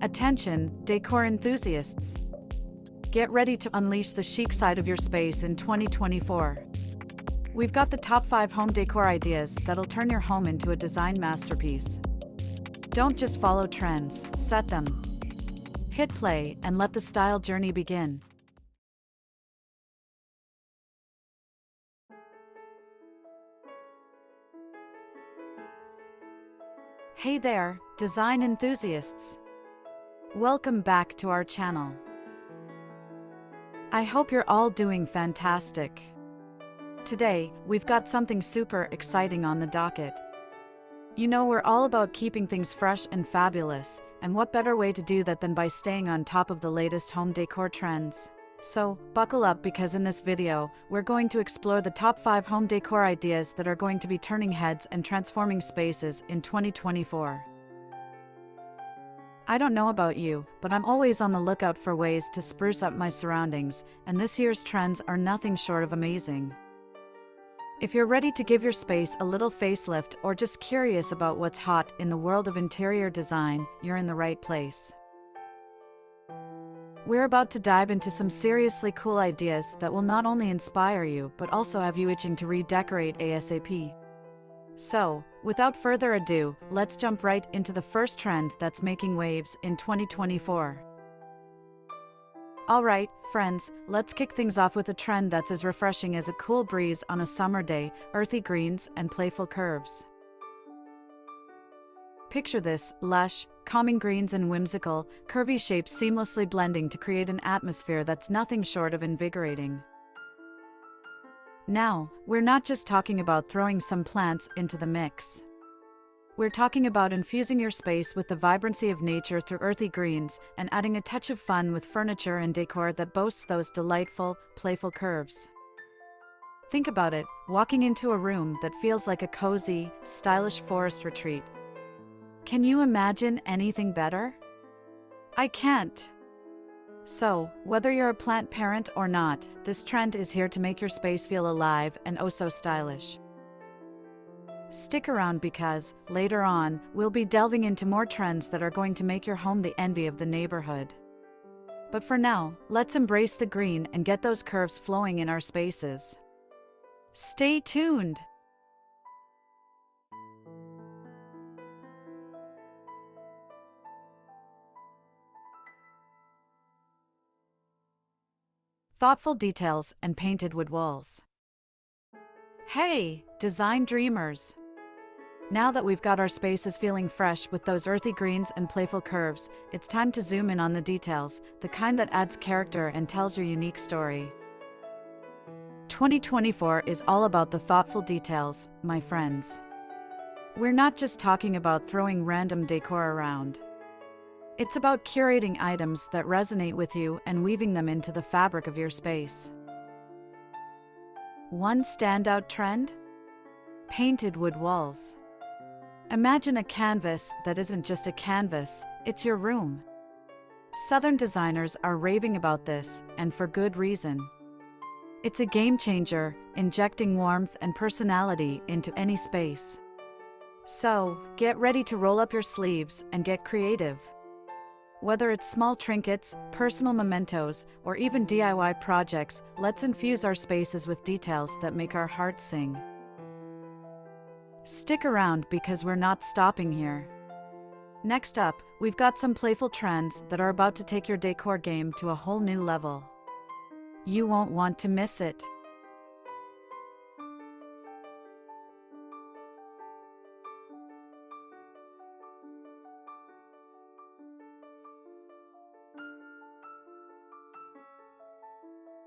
Attention, decor enthusiasts! Get ready to unleash the chic side of your space in 2024. We've got the top 5 home decor ideas that'll turn your home into a design masterpiece. Don't just follow trends, set them. Hit play and let the style journey begin. Hey there, design enthusiasts! Welcome back to our channel. I hope you're all doing fantastic. Today, we've got something super exciting on the docket. You know, we're all about keeping things fresh and fabulous, and what better way to do that than by staying on top of the latest home decor trends? So, buckle up because in this video, we're going to explore the top 5 home decor ideas that are going to be turning heads and transforming spaces in 2024. I don't know about you, but I'm always on the lookout for ways to spruce up my surroundings, and this year's trends are nothing short of amazing. If you're ready to give your space a little facelift or just curious about what's hot in the world of interior design, you're in the right place. We're about to dive into some seriously cool ideas that will not only inspire you, but also have you itching to redecorate ASAP. So, without further ado, let's jump right into the first trend that's making waves in 2024. Alright, friends, let's kick things off with a trend that's as refreshing as a cool breeze on a summer day: earthy greens and playful curves. Picture this: lush, calming greens and whimsical, curvy shapes seamlessly blending to create an atmosphere that's nothing short of invigorating. Now, we're not just talking about throwing some plants into the mix. We're talking about infusing your space with the vibrancy of nature through earthy greens and adding a touch of fun with furniture and decor that boasts those delightful, playful curves. Think about it, walking into a room that feels like a cozy, stylish forest retreat. Can you imagine anything better? I can't. So, whether you're a plant parent or not, this trend is here to make your space feel alive and oh so stylish. Stick around because, later on, we'll be delving into more trends that are going to make your home the envy of the neighborhood. But for now, let's embrace the green and get those curves flowing in our spaces. Stay tuned! Thoughtful details and painted wood walls. Hey, design dreamers! Now that we've got our spaces feeling fresh with those earthy greens and playful curves, it's time to zoom in on the details, the kind that adds character and tells your unique story. 2024 is all about the thoughtful details, my friends. We're not just talking about throwing random decor around. It's about curating items that resonate with you and weaving them into the fabric of your space. One standout trend? Painted wood walls. Imagine a canvas that isn't just a canvas, it's your room. Southern designers are raving about this, and for good reason. It's a game changer, injecting warmth and personality into any space. So, get ready to roll up your sleeves and get creative. Whether it's small trinkets, personal mementos, or even DIY projects, let's infuse our spaces with details that make our hearts sing. Stick around because we're not stopping here. Next up, we've got some playful trends that are about to take your decor game to a whole new level. You won't want to miss it.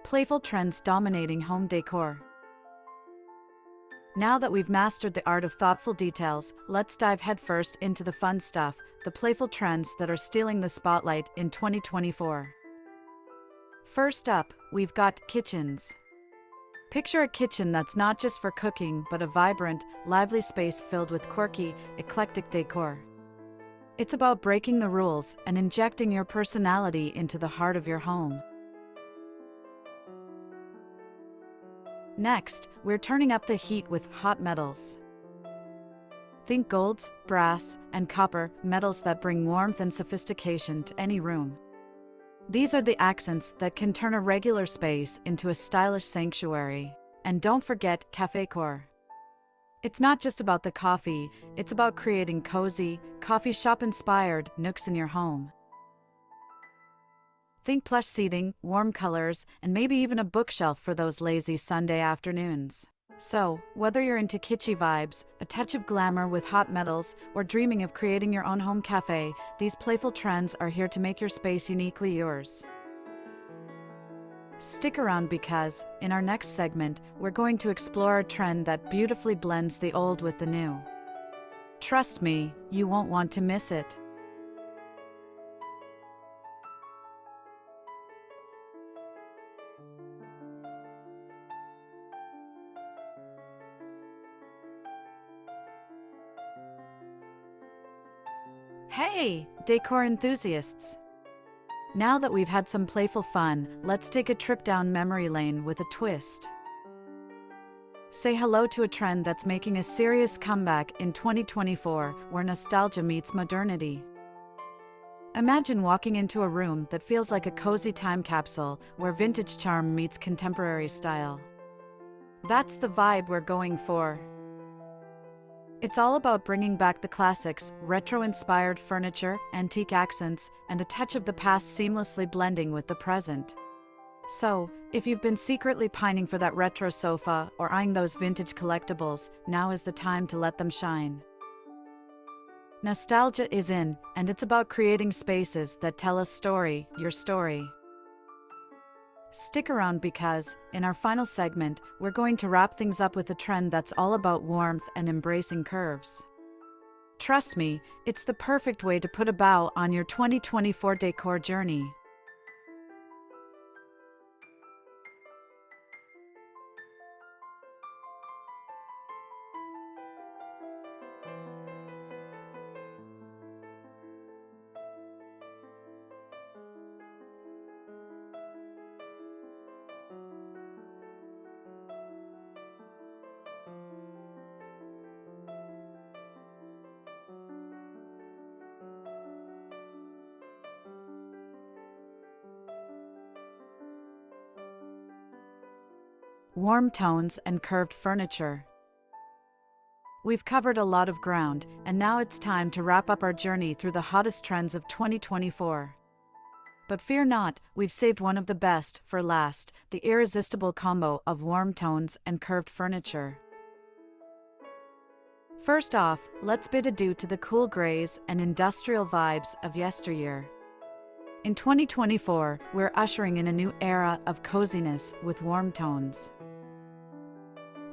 Playful trends dominating home decor. Now that we've mastered the art of thoughtful details, let's dive headfirst into the fun stuff, the playful trends that are stealing the spotlight in 2024. First up, we've got kitchens. Picture a kitchen that's not just for cooking, but a vibrant, lively space filled with quirky, eclectic decor. It's about breaking the rules and injecting your personality into the heart of your home. Next, we're turning up the heat with hot metals. Think golds, brass, and copper, metals that bring warmth and sophistication to any room. These are the accents that can turn a regular space into a stylish sanctuary. And don't forget cafe decor. It's not just about the coffee, it's about creating cozy, coffee shop-inspired nooks in your home. Think plush seating, warm colors, and maybe even a bookshelf for those lazy Sunday afternoons. So, whether you're into kitschy vibes, a touch of glamour with hot metals, or dreaming of creating your own home cafe, these playful trends are here to make your space uniquely yours. Stick around because, in our next segment, we're going to explore a trend that beautifully blends the old with the new. Trust me, you won't want to miss it. Hey, decor enthusiasts! Now that we've had some playful fun, let's take a trip down memory lane with a twist. Say hello to a trend that's making a serious comeback in 2024, where nostalgia meets modernity. Imagine walking into a room that feels like a cozy time capsule, where vintage charm meets contemporary style. That's the vibe we're going for. It's all about bringing back the classics, retro-inspired furniture, antique accents, and a touch of the past seamlessly blending with the present. So, if you've been secretly pining for that retro sofa or eyeing those vintage collectibles, now is the time to let them shine. Nostalgia is in, and it's about creating spaces that tell a story, your story. Stick around because, in our final segment, we're going to wrap things up with a trend that's all about warmth and embracing curves. Trust me, it's the perfect way to put a bow on your 2024 decor journey. Warm tones and curved furniture. We've covered a lot of ground, and now it's time to wrap up our journey through the hottest trends of 2024. But fear not, we've saved one of the best for last, the irresistible combo of warm tones and curved furniture. First off, let's bid adieu to the cool grays and industrial vibes of yesteryear. In 2024, we're ushering in a new era of coziness with warm tones.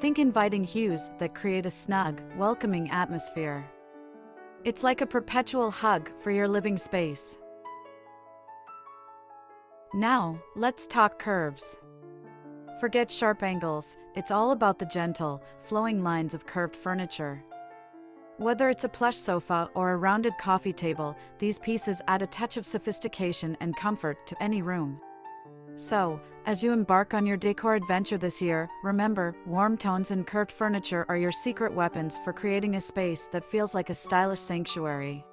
Think inviting hues that create a snug, welcoming atmosphere. It's like a perpetual hug for your living space. Now, let's talk curves. Forget sharp angles, it's all about the gentle, flowing lines of curved furniture. Whether it's a plush sofa or a rounded coffee table, these pieces add a touch of sophistication and comfort to any room. So, as you embark on your decor adventure this year, remember, warm tones and curved furniture are your secret weapons for creating a space that feels like a stylish sanctuary.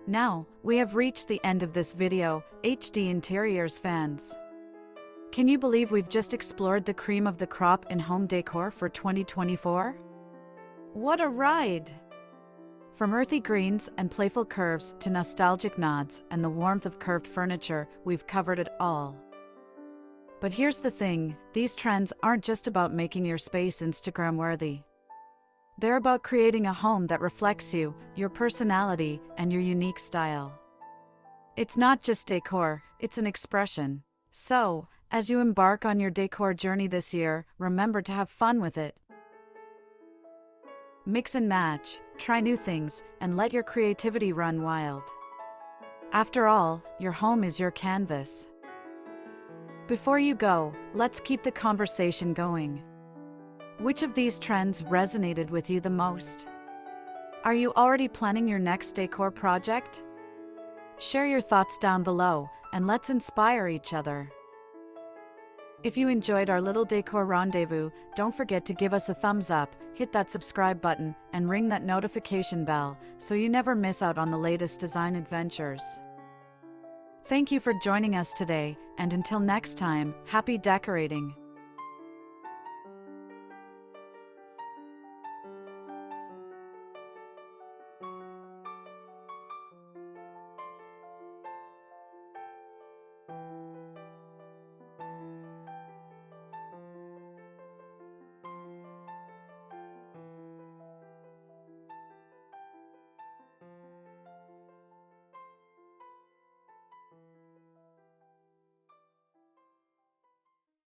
Now, we have reached the end of this video, HD Interiors fans. Can you believe we've just explored the cream of the crop in home decor for 2024? What a ride! From earthy greens and playful curves to nostalgic nods and the warmth of curved furniture, we've covered it all. But here's the thing, these trends aren't just about making your space Instagram-worthy. They're about creating a home that reflects you, your personality, and your unique style. It's not just decor, it's an expression. So, as you embark on your decor journey this year, remember to have fun with it. Mix and match, try new things, and let your creativity run wild. After all, your home is your canvas. Before you go, let's keep the conversation going. Which of these trends resonated with you the most? Are you already planning your next decor project? Share your thoughts down below, and let's inspire each other. If you enjoyed our little decor rendezvous, don't forget to give us a thumbs up, hit that subscribe button, and ring that notification bell so you never miss out on the latest design adventures. Thank you for joining us today, and until next time, happy decorating!